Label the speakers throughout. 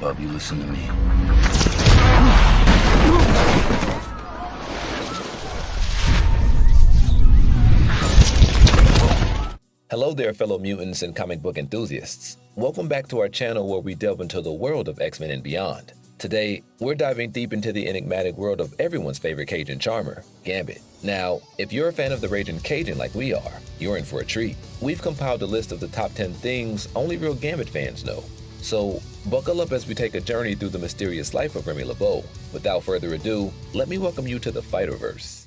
Speaker 1: bub, you listen to me.
Speaker 2: Hello there, fellow mutants and comic book enthusiasts. Welcome back to our channel where we delve into the world of X-Men and beyond. Today, we're diving deep into the enigmatic world of everyone's favorite Cajun charmer, Gambit. Now, if you're a fan of the Raging Cajun like we are, you're in for a treat. We've compiled a list of the top 10 things only real Gambit fans know. So, buckle up as we take a journey through the mysterious life of Remy LeBeau. Without further ado, let me welcome you to the Fighterverse.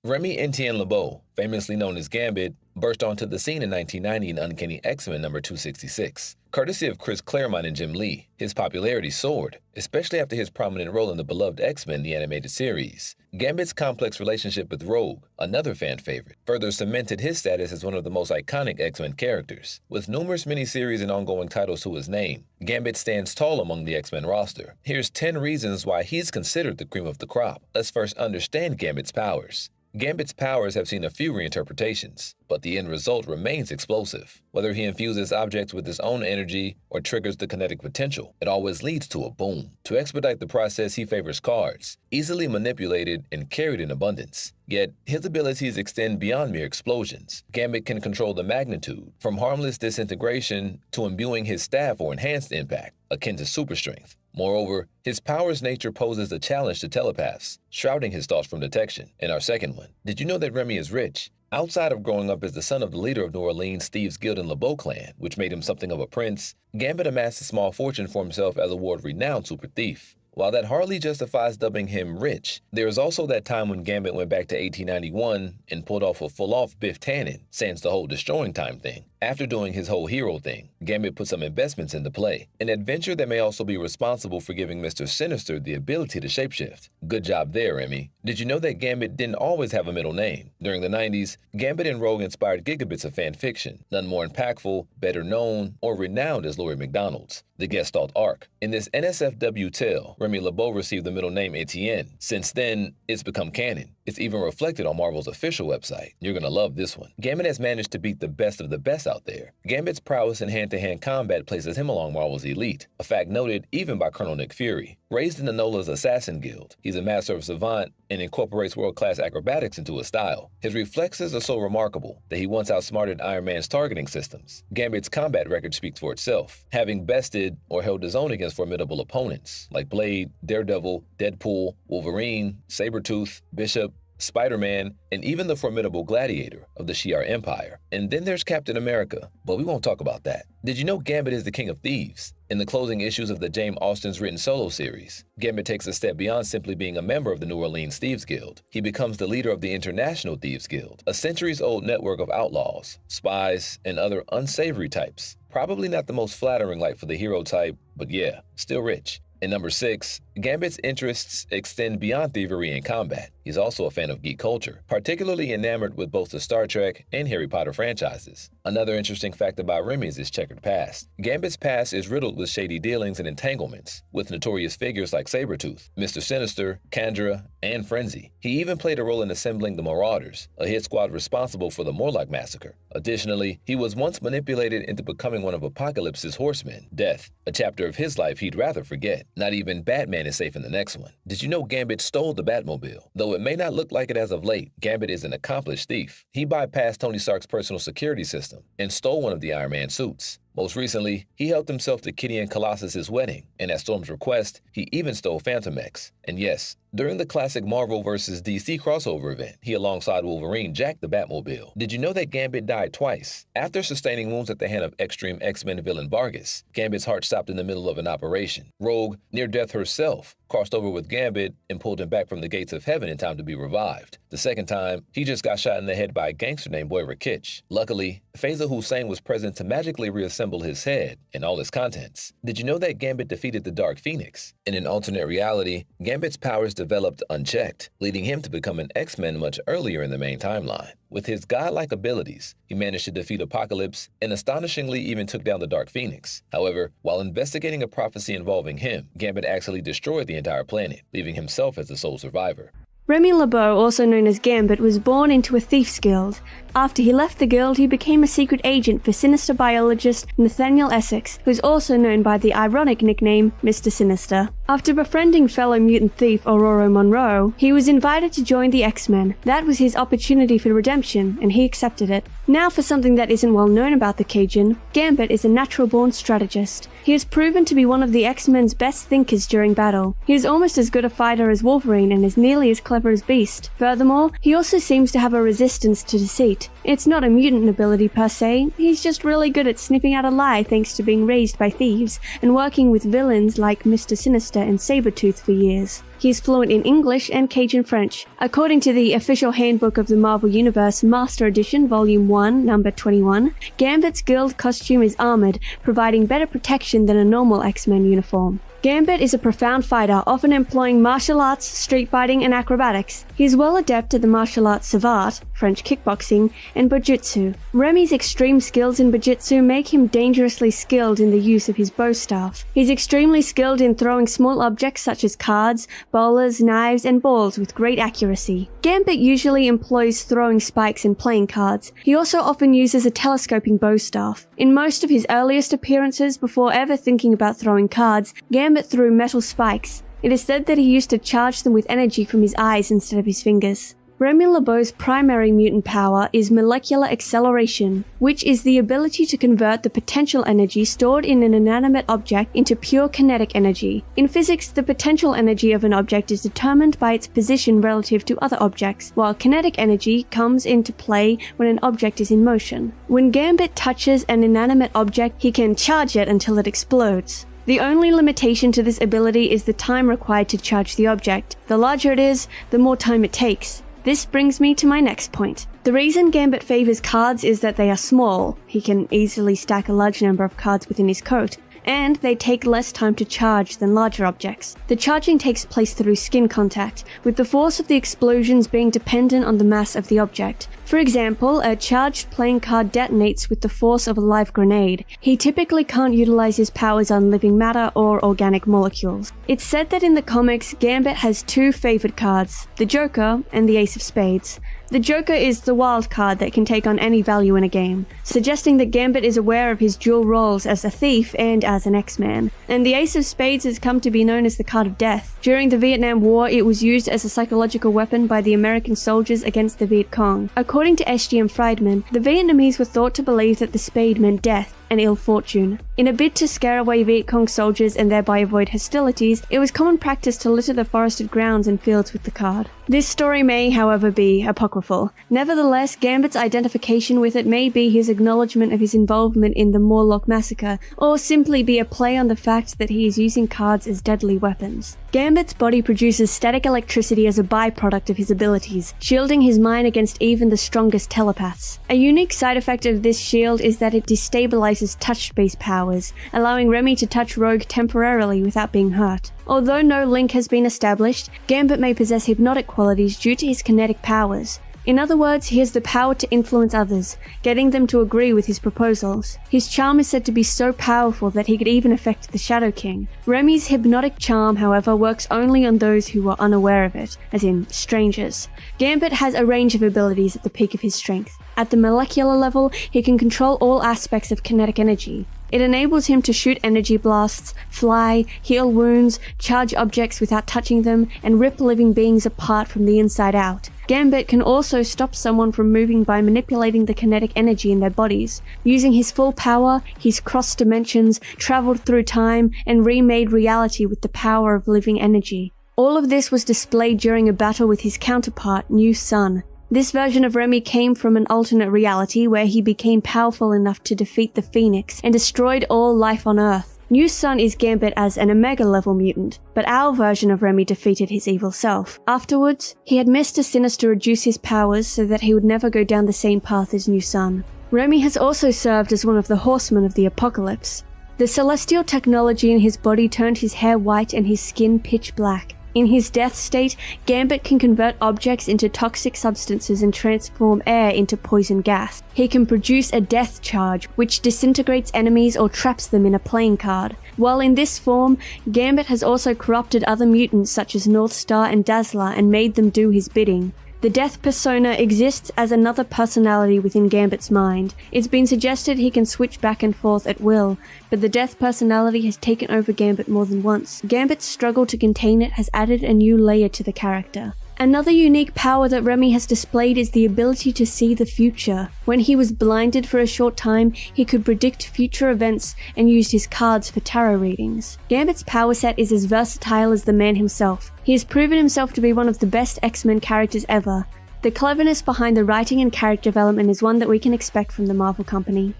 Speaker 2: Remy Etienne LeBeau, famously known as Gambit, burst onto the scene in 1990 in Uncanny X-Men number 266. Courtesy of Chris Claremont and Jim Lee, his popularity soared, especially after his prominent role in the beloved X-Men the animated series. Gambit's complex relationship with Rogue, another fan favorite, further cemented his status as one of the most iconic X-Men characters. With numerous miniseries and ongoing titles to his name, Gambit stands tall among the X-Men roster. Here's 10 reasons why he's considered the cream of the crop. Let's first understand Gambit's powers. Gambit's powers have seen a few reinterpretations, but the end result remains explosive. Whether he infuses objects with his own energy or triggers the kinetic potential, it always leads to a boom. To expedite the process, he favors cards, easily manipulated and carried in abundance. Yet, his abilities extend beyond mere explosions. Gambit can control the magnitude, from harmless disintegration to imbuing his staff for enhanced impact, akin to super strength. Moreover, his power's nature poses a challenge to telepaths, shrouding his thoughts from detection. And our second one, did you know that Remy is rich? Outside of growing up as the son of the leader of New Orleans' Thieves Guild and LeBeau clan, which made him something of a prince, Gambit amassed a small fortune for himself as a world-renowned super thief. While that hardly justifies dubbing him rich, there is also that time when Gambit went back to 1891 and pulled off a full-off Biff Tannen, sans the whole destroying time thing. After doing his whole hero thing, Gambit put some investments into play, an adventure that may also be responsible for giving Mr. Sinister the ability to shapeshift. Good job there, Remy. Did you know that Gambit didn't always have a middle name? During the 90s, Gambit and Rogue inspired gigabits of fan fiction, none more impactful, better known, or renowned as Laurie McDonald's, the Gestalt arc. In this NSFW tale, Remy LeBeau received the middle name Etienne. Since then, it's become canon. It's even reflected on Marvel's official website. You're gonna love this one. Gambit has managed to beat the best of the best out there. Gambit's prowess in hand-to-hand combat places him along Marvel's elite, a fact noted even by Colonel Nick Fury. Raised in the NOLA's Assassin Guild, he's a master of savant and incorporates world-class acrobatics into his style. His reflexes are so remarkable that he once outsmarted Iron Man's targeting systems. Gambit's combat record speaks for itself, having bested or held his own against formidable opponents like Blade, Daredevil, Deadpool, Wolverine, Sabretooth, Bishop, Spider-Man, and even the formidable Gladiator of the Shi'ar Empire. And then there's Captain America, but we won't talk about that. Did you know Gambit is the king of thieves? In the closing issues of the James Austin's written solo series, Gambit takes a step beyond simply being a member of the New Orleans Thieves Guild. He becomes the leader of the International Thieves Guild, a centuries-old network of outlaws, spies, and other unsavory types. Probably not the most flattering life for the hero type, but yeah, still rich. And number 6, Gambit's interests extend beyond thievery and combat. He's also a fan of geek culture, particularly enamored with both the Star Trek and Harry Potter franchises. Another interesting fact about Remy is his checkered past. Gambit's past is riddled with shady dealings and entanglements, with notorious figures like Sabretooth, Mr. Sinister, Kandra, and Frenzy. He even played a role in assembling the Marauders, a hit squad responsible for the Morlock massacre. Additionally, he was once manipulated into becoming one of Apocalypse's horsemen, Death, a chapter of his life he'd rather forget. Not even Batman is safe in the next one. Did you know Gambit stole the Batmobile? Though it may not look like it as of late, Gambit is an accomplished thief. He bypassed Tony Stark's personal security system and stole one of the Iron Man suits. Most recently, he helped himself to Kitty and Colossus's wedding, and at Storm's request, he even stole Phantom X. And yes, during the classic Marvel vs. DC crossover event, he alongside Wolverine jacked the Batmobile. Did you know that Gambit died twice? After sustaining wounds at the hand of extreme X-Men villain Vargas, Gambit's heart stopped in the middle of an operation. Rogue, near death herself, crossed over with Gambit and pulled him back from the gates of heaven in time to be revived. The second time, he just got shot in the head by a gangster named Boyra Kitch. Luckily, Faiza Hussein was present to magically reassemble his head and all its contents. Did you know that Gambit defeated the Dark Phoenix? In an alternate reality, Gambit's powers developed unchecked, leading him to become an X-Men much earlier in the main timeline. With his godlike abilities, he managed to defeat Apocalypse and astonishingly even took down the Dark Phoenix. However, while investigating a prophecy involving him, Gambit actually destroyed the entire planet, leaving himself as the sole survivor.
Speaker 1: Remy LeBeau, also known as Gambit, was born into a thief's guild. After he left the guild, he became a secret agent for sinister biologist Nathaniel Essex, who's also known by the ironic nickname Mr. Sinister. After befriending fellow mutant thief Aurora Monroe, he was invited to join the X-Men. That was his opportunity for redemption, and he accepted it. Now for something that isn't well known about the Cajun, Gambit is a natural-born strategist. He has proven to be one of the X-Men's best thinkers during battle. He is almost as good a fighter as Wolverine and is nearly as clever as Beast. Furthermore, he also seems to have a resistance to deceit. It's not a mutant ability per se, he's just really good at sniffing out a lie thanks to being raised by thieves and working with villains like Mr. Sinister and Sabretooth for years. He is fluent in English and Cajun French. According to the official handbook of the Marvel Universe Master Edition Volume 1, number 21, Gambit's guild costume is armored, providing better protection than a normal X-Men uniform. Gambit is a profound fighter, often employing martial arts, street fighting, and acrobatics. He is well adept at the martial arts savate, French kickboxing, and bujutsu. Remy's extreme skills in bujutsu make him dangerously skilled in the use of his bow staff. He's extremely skilled in throwing small objects such as cards, bowlers, knives, and balls with great accuracy. Gambit usually employs throwing spikes and playing cards. He also often uses a telescoping bow staff. In most of his earliest appearances, before ever thinking about throwing cards, Gambit threw metal spikes. It is said that he used to charge them with energy from his eyes instead of his fingers. Remy LeBeau's primary mutant power is molecular acceleration, which is the ability to convert the potential energy stored in an inanimate object into pure kinetic energy. In physics, the potential energy of an object is determined by its position relative to other objects, while kinetic energy comes into play when an object is in motion. When Gambit touches an inanimate object, he can charge it until it explodes. The only limitation to this ability is the time required to charge the object. The larger it is, the more time it takes. This brings me to my next point. The reason Gambit favors cards is that they are small. He can easily stack a large number of cards within his coat, and they take less time to charge than larger objects. The charging takes place through skin contact, with the force of the explosions being dependent on the mass of the object. For example, a charged playing card detonates with the force of a live grenade. He typically can't utilize his powers on living matter or organic molecules. It's said that in the comics, Gambit has two favored cards, the Joker and the Ace of Spades. The Joker is the wild card that can take on any value in a game, suggesting that Gambit is aware of his dual roles as a thief and as an X-Man. And the Ace of Spades has come to be known as the card of death. During the Vietnam War, it was used as a psychological weapon by the American soldiers against the Viet Cong. According to SGM Friedman, the Vietnamese were thought to believe that the spade meant death and ill fortune. In a bid to scare away Viet Cong soldiers and thereby avoid hostilities, it was common practice to litter the forested grounds and fields with the card. This story may, however, be apocryphal. Nevertheless, Gambit's identification with it may be his acknowledgement of his involvement in the Morlock massacre, or simply be a play on the fact that he is using cards as deadly weapons. Gambit's body produces static electricity as a byproduct of his abilities, shielding his mind against even the strongest telepaths. A unique side effect of this shield is that it destabilizes touch-based powers, allowing Remy to touch Rogue temporarily without being hurt. Although no link has been established, Gambit may possess hypnotic qualities due to his kinetic powers. In other words, he has the power to influence others, getting them to agree with his proposals. His charm is said to be so powerful that he could even affect the Shadow King. Remy's hypnotic charm, however, works only on those who are unaware of it, as in strangers. Gambit has a range of abilities at the peak of his strength. At the molecular level, he can control all aspects of kinetic energy. It enables him to shoot energy blasts, fly, heal wounds, charge objects without touching them, and rip living beings apart from the inside out. Gambit can also stop someone from moving by manipulating the kinetic energy in their bodies. Using his full power, he's crossed dimensions, traveled through time, and remade reality with the power of living energy. All of this was displayed during a battle with his counterpart, New Sun. This version of Remy came from an alternate reality where he became powerful enough to defeat the Phoenix and destroyed all life on Earth. New Sun is Gambit as an Omega-level mutant, but our version of Remy defeated his evil self. Afterwards, he had Mr. Sinister reduce his powers so that he would never go down the same path as New Sun. Remy has also served as one of the Horsemen of the Apocalypse. The celestial technology in his body turned his hair white and his skin pitch black. In his death state, Gambit can convert objects into toxic substances and transform air into poison gas. He can produce a death charge, which disintegrates enemies or traps them in a playing card. While in this form, Gambit has also corrupted other mutants such as Northstar and Dazzler and made them do his bidding. The Death persona exists as another personality within Gambit's mind. It's been suggested he can switch back and forth at will, but the Death personality has taken over Gambit more than once. Gambit's struggle to contain it has added a new layer to the character. Another unique power that Remy has displayed is the ability to see the future. When he was blinded for a short time, he could predict future events and used his cards for tarot readings. Gambit's power set is as versatile as the man himself. He has proven himself to be one of the best X-Men characters ever. The cleverness behind the writing and character development is one that we can expect from the Marvel Company.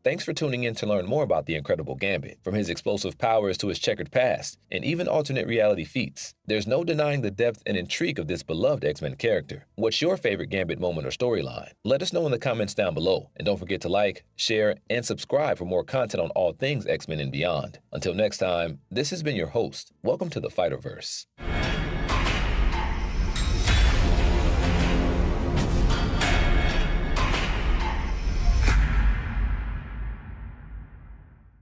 Speaker 2: Thanks for tuning in to learn more about the incredible Gambit, from his explosive powers to his checkered past, and even alternate reality feats. There's no denying the depth and intrigue of this beloved X-Men character. What's your favorite Gambit moment or storyline? Let us know in the comments down below, and don't forget to like, share, and subscribe for more content on all things X-Men and beyond. Until next time, this has been your host. Welcome to the Fighterverse.